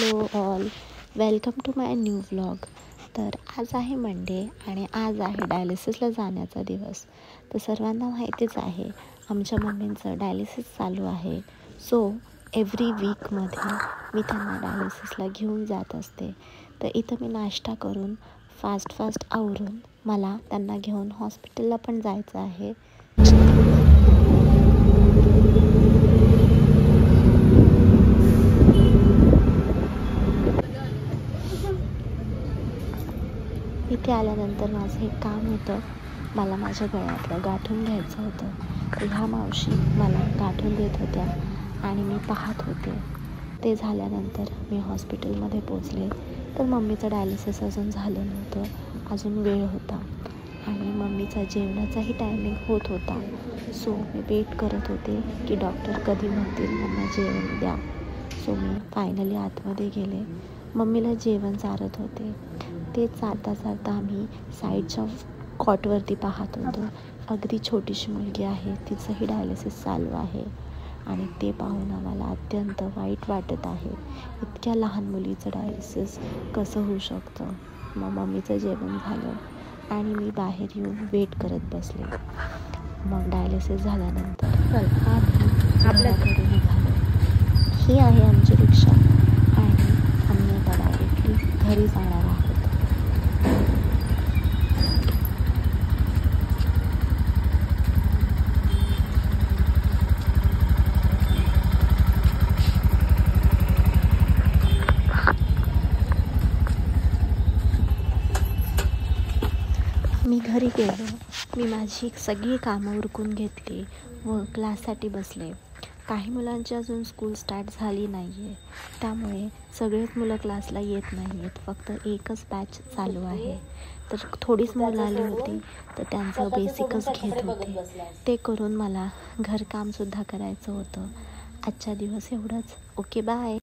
Hello all, welcome to my new vlog. तर आज आहे मंडे आणि आज आहे डायलिसिसला जाण्याचा दिवस. तर सर्वांना माहितीच आहे आमच्या मम्मींचं डायलिसिस चालू आहे. सो एव्हरी वीकमध्ये मी त्यांना डायलिसिसला घेऊन जात असते. तर इथं मी नाश्ता करून फास्ट आवरून मला त्यांना घेऊन हॉस्पिटलला पण जायचं आहे. इथे आल्यानंतर माझं एक काम होतं, मला माझ्या गळ्यातलं गाठून घ्यायचं होतं. तर ह्या मावशी मला गाठून देत होत्या आणि मी पाहत होते. ते झाल्यानंतर मी हॉस्पिटलमध्ये पोचले. तर मम्मीचं डायलिसिस अजून झालं नव्हतं, अजून वेळ होता आणि मम्मीचा जेवणाचाही टायमिंग होत होता. सो मी वेट करत होते की डॉक्टर कधी म्हणतील मला जेवण द्या. सो मी फायनली आतमध्ये गेले. मम्मीला जेवण चारत होते. ते चारता आम्ही साईडच्या कॉटवरती पाहत होतो. अगदी छोटीशी मुलगी आहे, तिचंही डायलिसिस चालू आहे आणि ते पाहून आम्हाला अत्यंत वाईट वाटत आहे. इतक्या लहान मुलीचं डायलिसिस कसं होऊ शकतं. मग मम्मीचं जेवण झालं आणि मी बाहेर येऊन वेट करत बसले. मग डायलिसिस झाल्यानंतर आम्ही आपल्याकडे निघालो. ही आहे आमची रिक्षा आणि आम्ही आता डायरेक्टली घरी जाणार आहोत. मी घरी गेलो. मी माझी सगळी कामं उरकून घेतली व क्लाससाठी बसले. काही मुलांची अजून स्कूल स्टार्ट झाली नाही आहे, त्यामुळे सगळेच मुलं क्लासला येत नाही आहेत. फक्त एकच बॅच चालू आहे. तर थोडीच मुलं आली होती, तर त्यांचं बेसिकच घेत होते. ते करून मला घरकामसुद्धा करायचं होतं. आजचा दिवस एवढंच. Okay, bye.